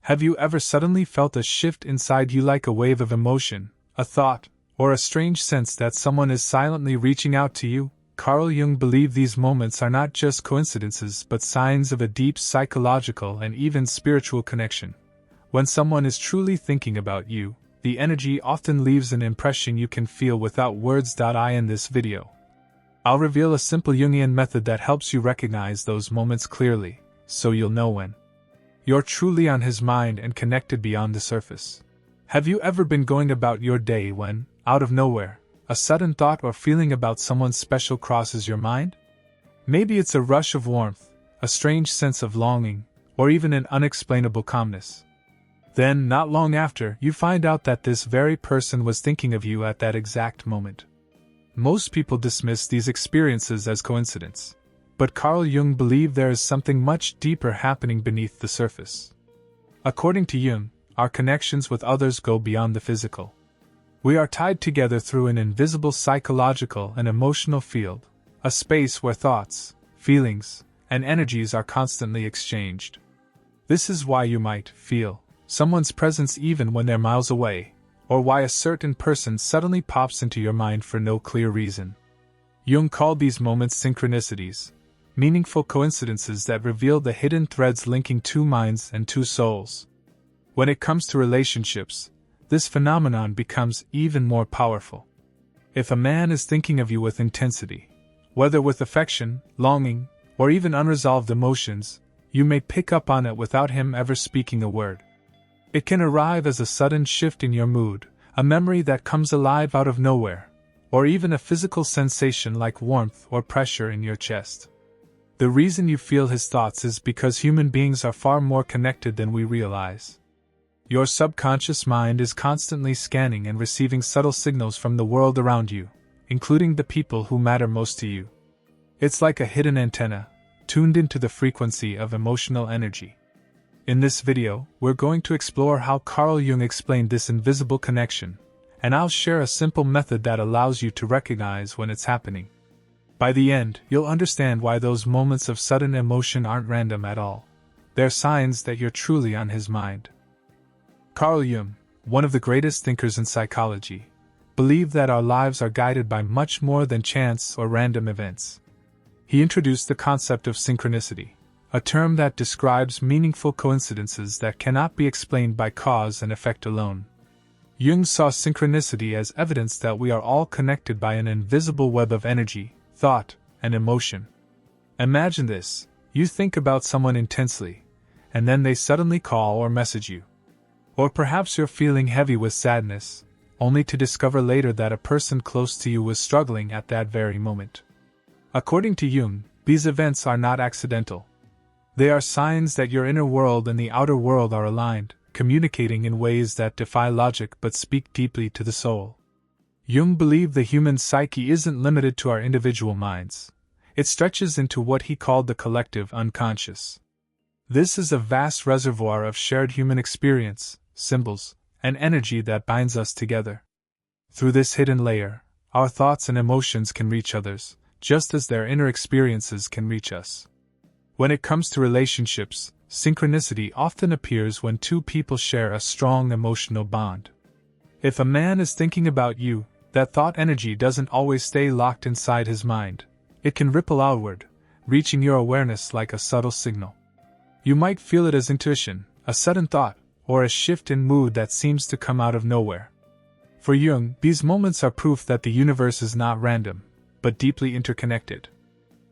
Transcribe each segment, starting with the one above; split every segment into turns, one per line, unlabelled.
Have you ever suddenly felt a shift inside you, like a wave of emotion, a thought, or a strange sense that someone is silently reaching out to you? Carl Jung believed these moments are not just coincidences but signs of a deep psychological and even spiritual connection. When someone is truly thinking about you, the energy often leaves an impression you can feel without words. In this video, I'll reveal a simple Jungian method that helps you recognize those moments clearly, so you'll know when you're truly on his mind and connected beyond the surface. Have you ever been going about your day when, out of nowhere, a sudden thought or feeling about someone special crosses your mind? Maybe it's a rush of warmth, a strange sense of longing, or even an unexplainable calmness. Then, not long after, you find out that this very person was thinking of you at that exact moment. Most people dismiss these experiences as coincidence, but Carl Jung believed there is something much deeper happening beneath the surface. According to Jung, our connections with others go beyond the physical. We are tied together through an invisible psychological and emotional field, a space where thoughts, feelings, and energies are constantly exchanged. This is why you might feel someone's presence even when they're miles away, or why a certain person suddenly pops into your mind for no clear reason. Jung called these moments synchronicities, meaningful coincidences that reveal the hidden threads linking two minds and two souls. When it comes to relationships, this phenomenon becomes even more powerful. If a man is thinking of you with intensity, whether with affection, longing, or even unresolved emotions, you may pick up on it without him ever speaking a word. It can arrive as a sudden shift in your mood, a memory that comes alive out of nowhere, or even a physical sensation like warmth or pressure in your chest. The reason you feel his thoughts is because human beings are far more connected than we realize. Your subconscious mind is constantly scanning and receiving subtle signals from the world around you, including the people who matter most to you. It's like a hidden antenna, tuned into the frequency of emotional energy. In this video, we're going to explore how Carl Jung explained this invisible connection, and I'll share a simple method that allows you to recognize when it's happening. By the end, you'll understand why those moments of sudden emotion aren't random at all. They're signs that you're truly on his mind. Carl Jung, one of the greatest thinkers in psychology, believed that our lives are guided by much more than chance or random events. He introduced the concept of synchronicity, a term that describes meaningful coincidences that cannot be explained by cause and effect alone. Jung saw synchronicity as evidence that we are all connected by an invisible web of energy, thought, and emotion. Imagine this: you think about someone intensely, and then they suddenly call or message you. Or perhaps you're feeling heavy with sadness, only to discover later that a person close to you was struggling at that very moment. According to Jung, these events are not accidental. They are signs that your inner world and the outer world are aligned, communicating in ways that defy logic but speak deeply to the soul. Jung believed the human psyche isn't limited to our individual minds. It stretches into what he called the collective unconscious. This is a vast reservoir of shared human experience, symbols, and energy that binds us together. Through this hidden layer, our thoughts and emotions can reach others, just as their inner experiences can reach us. When it comes to relationships, synchronicity often appears when two people share a strong emotional bond. If a man is thinking about you, that thought energy doesn't always stay locked inside his mind. It can ripple outward, reaching your awareness like a subtle signal. You might feel it as intuition, a sudden thought, or a shift in mood that seems to come out of nowhere. For Jung, these moments are proof that the universe is not random, but deeply interconnected.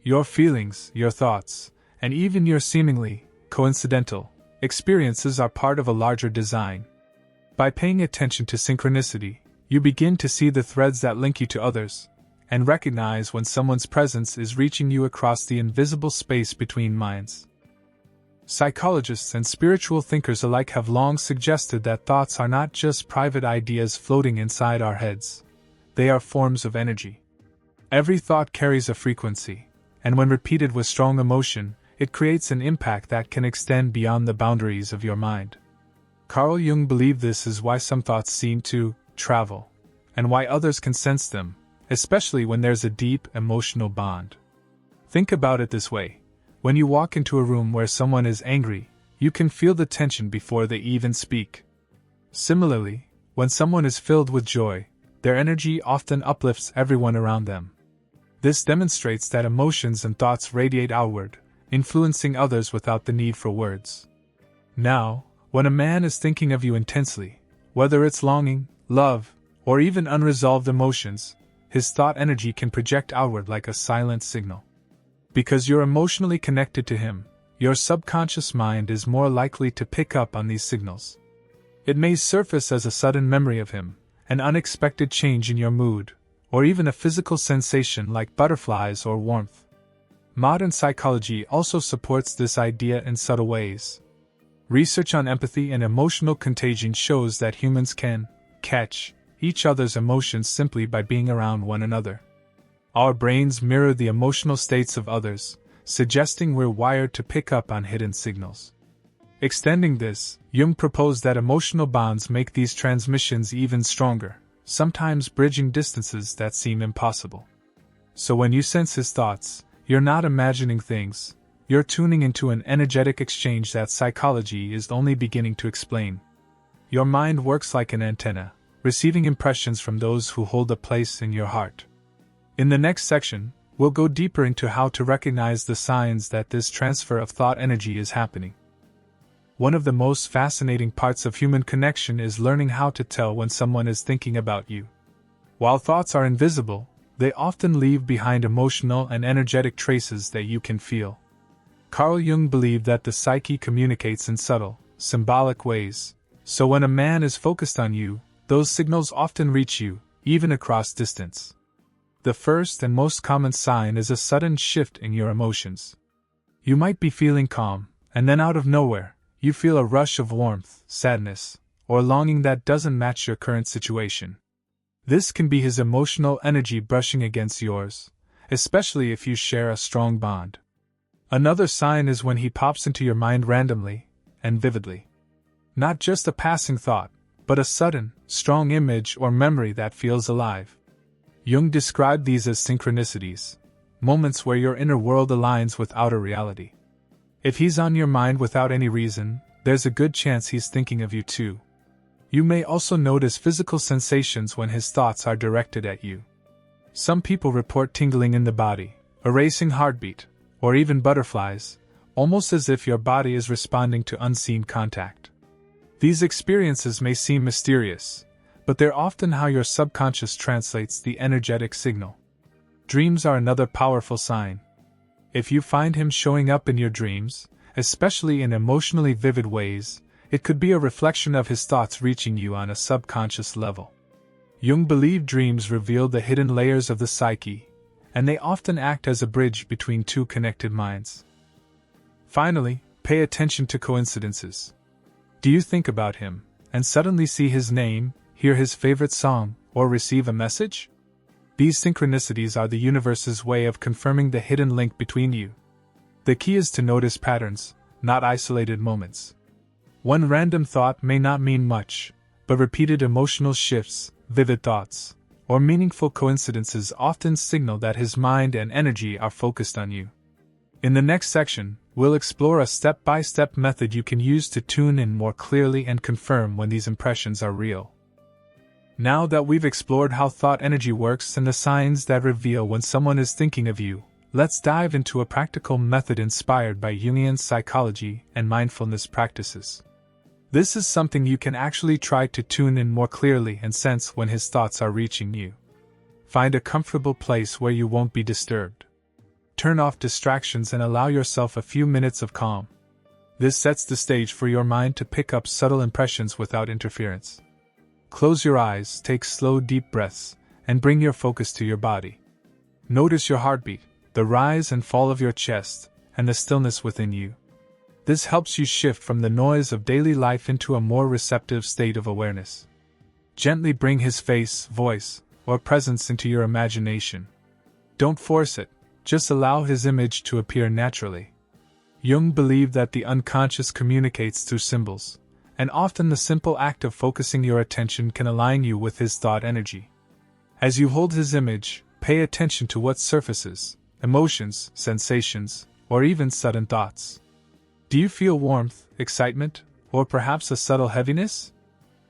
Your feelings, your thoughts, and even your seemingly coincidental experiences are part of a larger design. By paying attention to synchronicity, you begin to see the threads that link you to others, and recognize when someone's presence is reaching you across the invisible space between minds. Psychologists and spiritual thinkers alike have long suggested that thoughts are not just private ideas floating inside our heads. They are forms of energy. Every thought carries a frequency, and when repeated with strong emotion, it creates an impact that can extend beyond the boundaries of your mind. Carl Jung believed this is why some thoughts seem to travel, and why others can sense them, especially when there's a deep emotional bond. Think about it this way: when you walk into a room where someone is angry, you can feel the tension before they even speak. Similarly, when someone is filled with joy, their energy often uplifts everyone around them. This demonstrates that emotions and thoughts radiate outward, influencing others without the need for words. Now, when a man is thinking of you intensely, whether it's longing, love, or even unresolved emotions, his thought energy can project outward like a silent signal. Because you're emotionally connected to him, your subconscious mind is more likely to pick up on these signals. It may surface as a sudden memory of him, an unexpected change in your mood, or even a physical sensation like butterflies or warmth. Modern psychology also supports this idea in subtle ways. Research on empathy and emotional contagion shows that humans can catch each other's emotions simply by being around one another. Our brains mirror the emotional states of others, suggesting we're wired to pick up on hidden signals. Extending this, Jung proposed that emotional bonds make these transmissions even stronger, sometimes bridging distances that seem impossible. So when you sense his thoughts, you're not imagining things, you're tuning into an energetic exchange that psychology is only beginning to explain. Your mind works like an antenna, receiving impressions from those who hold a place in your heart. In the next section, we'll go deeper into how to recognize the signs that this transfer of thought energy is happening. One of the most fascinating parts of human connection is learning how to tell when someone is thinking about you. While thoughts are invisible, they often leave behind emotional and energetic traces that you can feel. Carl Jung believed that the psyche communicates in subtle, symbolic ways, so when a man is focused on you, those signals often reach you, even across distance. The first and most common sign is a sudden shift in your emotions. You might be feeling calm, and then out of nowhere, you feel a rush of warmth, sadness, or longing that doesn't match your current situation. This can be his emotional energy brushing against yours, especially if you share a strong bond. Another sign is when he pops into your mind randomly and vividly. Not just a passing thought, but a sudden, strong image or memory that feels alive. Jung described these as synchronicities, moments where your inner world aligns with outer reality. If he's on your mind without any reason, there's a good chance he's thinking of you too. You may also notice physical sensations when his thoughts are directed at you. Some people report tingling in the body, a racing heartbeat, or even butterflies, almost as if your body is responding to unseen contact. These experiences may seem mysterious, but they're often how your subconscious translates the energetic signal. Dreams are another powerful sign. If you find him showing up in your dreams, especially in emotionally vivid ways, it could be a reflection of his thoughts reaching you on a subconscious level. Jung believed dreams reveal the hidden layers of the psyche, and they often act as a bridge between two connected minds. Finally, pay attention to coincidences. Do you think about him, and suddenly see his name, hear his favorite song, or receive a message? These synchronicities are the universe's way of confirming the hidden link between you. The key is to notice patterns, not isolated moments. One random thought may not mean much, but repeated emotional shifts, vivid thoughts, or meaningful coincidences often signal that his mind and energy are focused on you. In the next section, we'll explore a step-by-step method you can use to tune in more clearly and confirm when these impressions are real. Now that we've explored how thought energy works and the signs that reveal when someone is thinking of you, let's dive into a practical method inspired by Jungian psychology and mindfulness practices. This is something you can actually try to tune in more clearly and sense when his thoughts are reaching you. Find a comfortable place where you won't be disturbed. Turn off distractions and allow yourself a few minutes of calm. This sets the stage for your mind to pick up subtle impressions without interference. Close your eyes, take slow, deep breaths, and bring your focus to your body. Notice your heartbeat, the rise and fall of your chest, and the stillness within you. This helps you shift from the noise of daily life into a more receptive state of awareness. Gently bring his face, voice, or presence into your imagination. Don't force it, just allow his image to appear naturally. Jung believed that the unconscious communicates through symbols, and often the simple act of focusing your attention can align you with his thought energy. As you hold his image, pay attention to what surfaces, emotions, sensations, or even sudden thoughts. Do Do you feel warmth, excitement, or perhaps a subtle heaviness?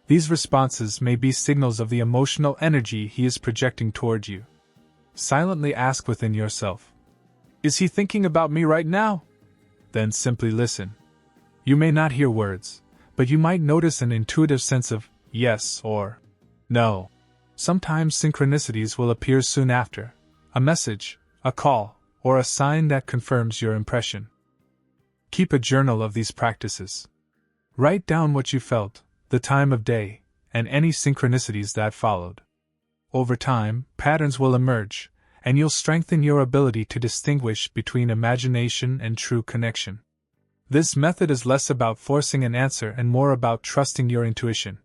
These responses may be signals of the emotional energy he is projecting toward you. Silently ask within yourself, is he thinking about me right now? Then simply listen. You may not hear words, but you might notice an intuitive sense of yes or no. Sometimes synchronicities will appear soon after, a message, a call, or a sign that confirms your impression. Keep a journal of these practices. Write down what you felt, the time of day, and any synchronicities that followed. Over time, patterns will emerge, and you'll strengthen your ability to distinguish between imagination and true connection. This method is less about forcing an answer and more about trusting your intuition.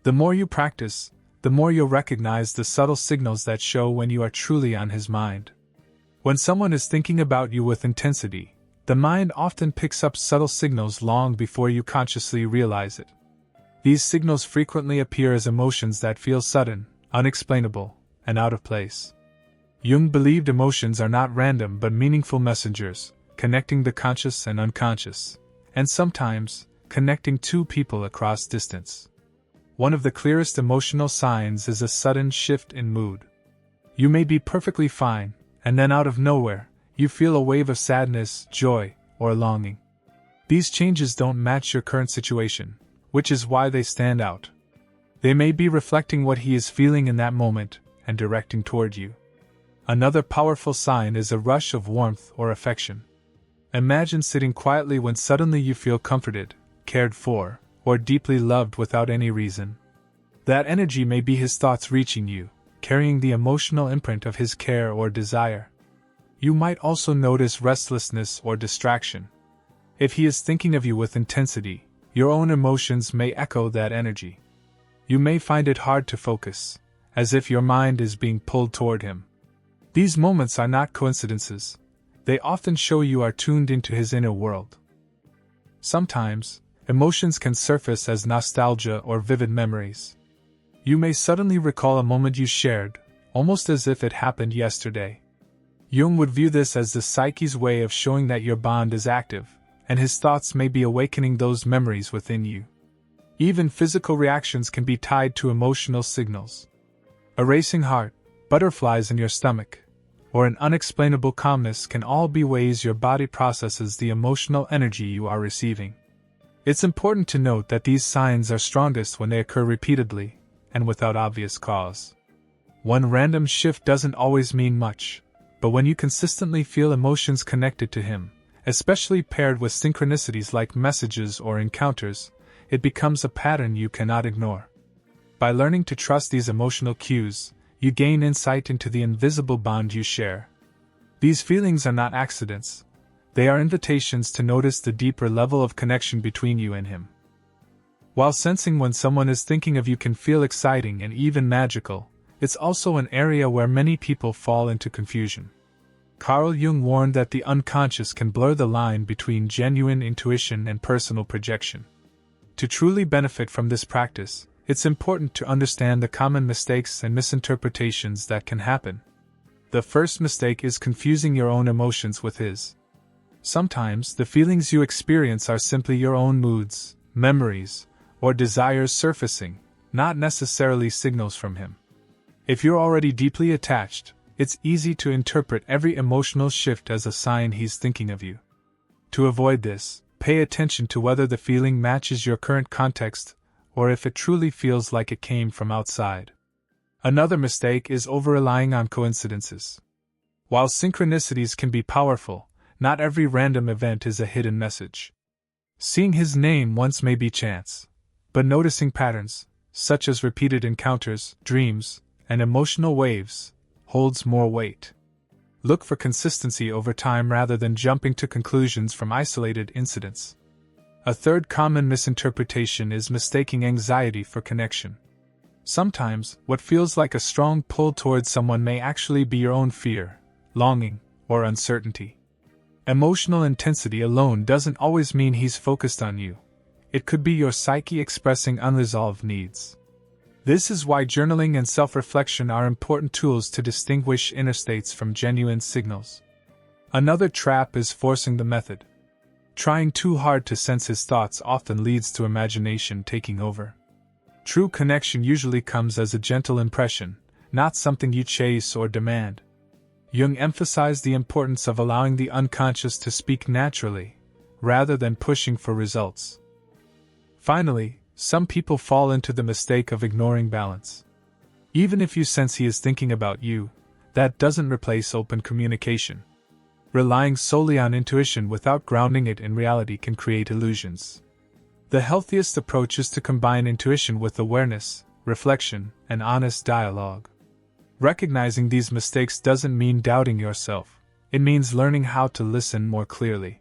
The more you practice, the more you'll recognize the subtle signals that show when you are truly on his mind. When someone is thinking about you with intensity, the mind often picks up subtle signals long before you consciously realize it. These signals frequently appear as emotions that feel sudden, unexplainable, and out of place. Jung believed emotions are not random but meaningful messengers, connecting the conscious and unconscious, and sometimes, connecting two people across distance. One of the clearest emotional signs is a sudden shift in mood. You may be perfectly fine, and then out of nowhere, you feel a wave of sadness, joy, or longing. These changes don't match your current situation, which is why they stand out. They may be reflecting what he is feeling in that moment and directing toward you. Another powerful sign is a rush of warmth or affection. Imagine sitting quietly when suddenly you feel comforted, cared for, or deeply loved without any reason. That energy may be his thoughts reaching you, carrying the emotional imprint of his care or desire. You might also notice restlessness or distraction. If he is thinking of you with intensity, your own emotions may echo that energy. You may find it hard to focus, as if your mind is being pulled toward him. These moments are not coincidences. They often show you are tuned into his inner world. Sometimes, emotions can surface as nostalgia or vivid memories. You may suddenly recall a moment you shared, almost as if it happened yesterday. Jung would view this as the psyche's way of showing that your bond is active, and his thoughts may be awakening those memories within you. Even physical reactions can be tied to emotional signals. A racing heart, butterflies in your stomach, or an unexplainable calmness can all be ways your body processes the emotional energy you are receiving. It's important to note that these signs are strongest when they occur repeatedly, and without obvious cause. One random shift doesn't always mean much, but when you consistently feel emotions connected to him, especially paired with synchronicities like messages or encounters, it becomes a pattern you cannot ignore. By learning to trust these emotional cues, you gain insight into the invisible bond you share. These feelings are not accidents. They are invitations to notice the deeper level of connection between you and him. While sensing when someone is thinking of you can feel exciting and even magical, it's also an area where many people fall into confusion. Carl Jung warned that the unconscious can blur the line between genuine intuition and personal projection. To truly benefit from this practice, it's important to understand the common mistakes and misinterpretations that can happen. The first mistake is confusing your own emotions with his. Sometimes the feelings you experience are simply your own moods, memories, or desires surfacing, not necessarily signals from him. If you're already deeply attached, it's easy to interpret every emotional shift as a sign he's thinking of you. To avoid this, pay attention to whether the feeling matches your current context or if it truly feels like it came from outside. Another mistake is over-relying on coincidences. While synchronicities can be powerful, not every random event is a hidden message. Seeing his name once may be chance, but noticing patterns, such as repeated encounters, dreams, and emotional waves, holds more weight. Look for consistency over time rather than jumping to conclusions from isolated incidents. A third common misinterpretation is mistaking anxiety for connection. Sometimes, what feels like a strong pull towards someone may actually be your own fear, longing, or uncertainty. Emotional intensity alone doesn't always mean he's focused on you. It could be your psyche expressing unresolved needs. This is why journaling and self-reflection are important tools to distinguish inner states from genuine signals. Another trap is forcing the method. Trying too hard to sense his thoughts often leads to imagination taking over. True connection usually comes as a gentle impression, not something you chase or demand. Jung emphasized the importance of allowing the unconscious to speak naturally, rather than pushing for results. Finally, some people fall into the mistake of ignoring balance. Even if you sense he is thinking about you, that doesn't replace open communication. Relying solely on intuition without grounding it in reality can create illusions. The healthiest approach is to combine intuition with awareness, reflection, and honest dialogue. Recognizing these mistakes doesn't mean doubting yourself, it means learning how to listen more clearly.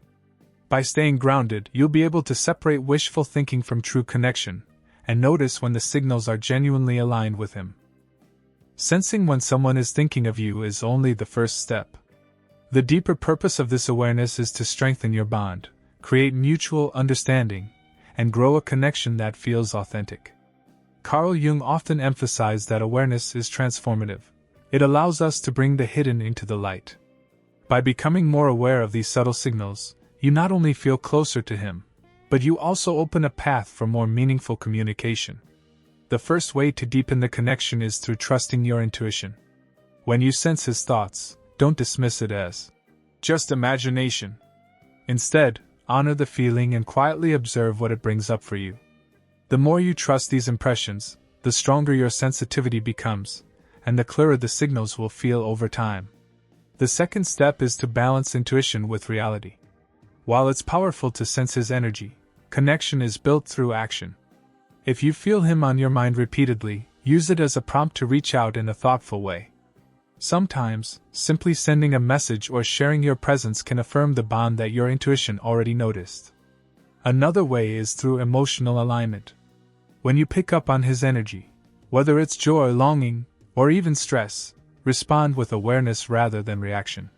By staying grounded, you'll be able to separate wishful thinking from true connection, and notice when the signals are genuinely aligned with him. Sensing when someone is thinking of you is only the first step. The deeper purpose of this awareness is to strengthen your bond, create mutual understanding, and grow a connection that feels authentic. Carl Jung often emphasized that awareness is transformative. It allows us to bring the hidden into the light. By becoming more aware of these subtle signals, you not only feel closer to him, but you also open a path for more meaningful communication. The first way to deepen the connection is through trusting your intuition. When you sense his thoughts, don't dismiss it as just imagination. Instead, honor the feeling and quietly observe what it brings up for you. The more you trust these impressions, the stronger your sensitivity becomes, and the clearer the signals will feel over time. The second step is to balance intuition with reality. While it's powerful to sense his energy, connection is built through action. If you feel him on your mind repeatedly, use it as a prompt to reach out in a thoughtful way. Sometimes, simply sending a message or sharing your presence can affirm the bond that your intuition already noticed. Another way is through emotional alignment. When you pick up on his energy, whether it's joy, longing, or even stress, respond with awareness rather than reaction.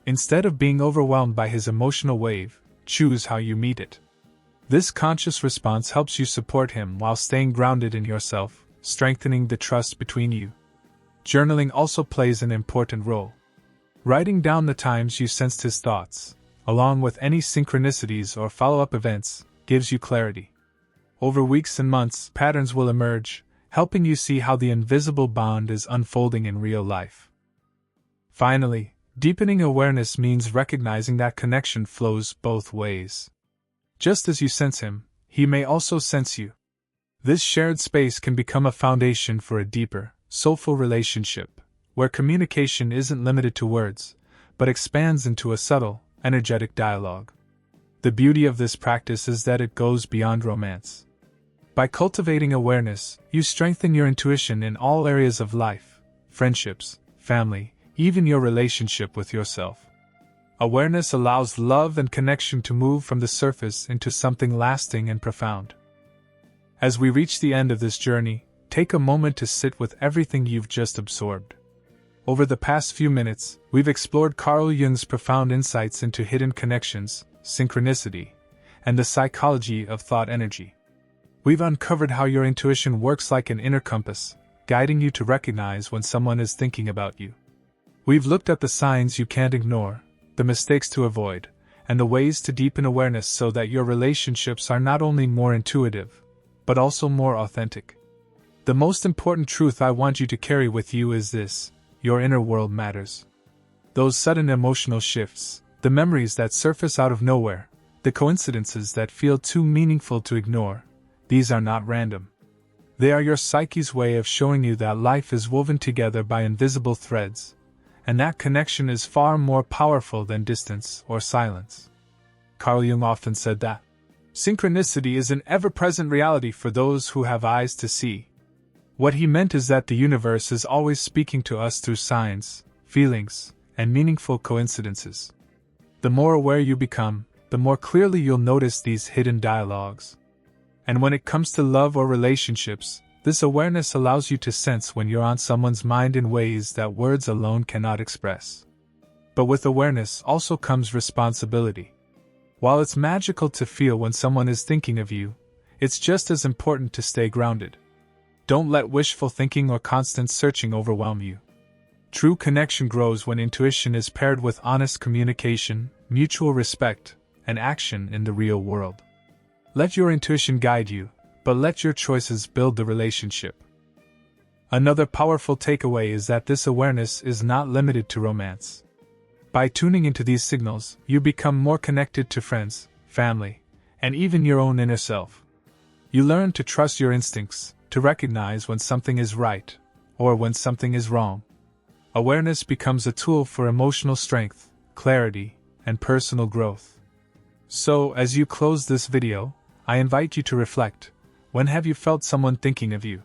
Instead of being overwhelmed by his emotional wave, choose how you meet it. This conscious response helps you support him while staying grounded in yourself, strengthening the trust between you. Journaling also plays an important role. Writing down the times you sensed his thoughts, along with any synchronicities or follow-up events, gives you clarity. Over weeks and months, patterns will emerge, helping you see how the invisible bond is unfolding in real life. Finally, deepening awareness means recognizing that connection flows both ways. Just as you sense him, he may also sense you. This shared space can become a foundation for a deeper, soulful relationship, where communication isn't limited to words, but expands into a subtle, energetic dialogue. The beauty of this practice is that it goes beyond romance. By cultivating awareness, you strengthen your intuition in all areas of life, friendships, family, even your relationship with yourself. Awareness allows love and connection to move from the surface into something lasting and profound. As we reach the end of this journey, take a moment to sit with everything you've just absorbed. Over the past few minutes, we've explored Carl Jung's profound insights into hidden connections, synchronicity, and the psychology of thought energy. We've uncovered how your intuition works like an inner compass, guiding you to recognize when someone is thinking about you. We've looked at the signs you can't ignore, the mistakes to avoid, and the ways to deepen awareness so that your relationships are not only more intuitive, but also more authentic. The most important truth I want you to carry with you is this: your inner world matters. Those sudden emotional shifts, the memories that surface out of nowhere, the coincidences that feel too meaningful to ignore, these are not random. They are your psyche's way of showing you that life is woven together by invisible threads, and that connection is far more powerful than distance or silence. Carl Jung often said that synchronicity is an ever-present reality for those who have eyes to see. What he meant is that the universe is always speaking to us through signs, feelings, and meaningful coincidences. The more aware you become, the more clearly you'll notice these hidden dialogues. And when it comes to love or relationships, this awareness allows you to sense when you're on someone's mind in ways that words alone cannot express. But with awareness also comes responsibility. While it's magical to feel when someone is thinking of you, it's just as important to stay grounded. Don't let wishful thinking or constant searching overwhelm you. True connection grows when intuition is paired with honest communication, mutual respect, and action in the real world. Let your intuition guide you, but let your choices build the relationship. Another powerful takeaway is that this awareness is not limited to romance. By tuning into these signals, you become more connected to friends, family, and even your own inner self. You learn to trust your instincts, to recognize when something is right, or when something is wrong. Awareness becomes a tool for emotional strength, clarity, and personal growth. So, as you close this video, I invite you to reflect. When have you felt someone thinking of you?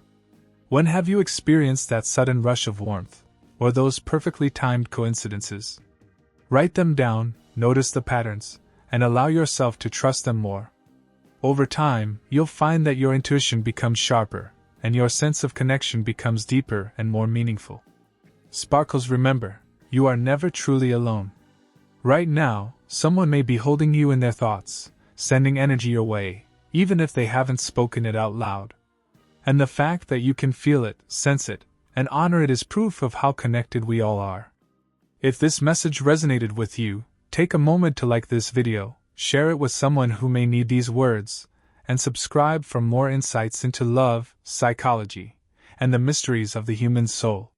When have you experienced that sudden rush of warmth, or those perfectly timed coincidences? Write them down, notice the patterns, and allow yourself to trust them more. Over time, you'll find that your intuition becomes sharper, and your sense of connection becomes deeper and more meaningful. Sparkles, remember, you are never truly alone. Right now, someone may be holding you in their thoughts, sending energy your way, even if they haven't spoken it out loud. And the fact that you can feel it, sense it, and honor it is proof of how connected we all are. If this message resonated with you, take a moment to like this video, share it with someone who may need these words, and subscribe for more insights into love, psychology, and the mysteries of the human soul.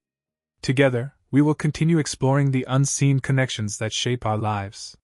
Together, we will continue exploring the unseen connections that shape our lives.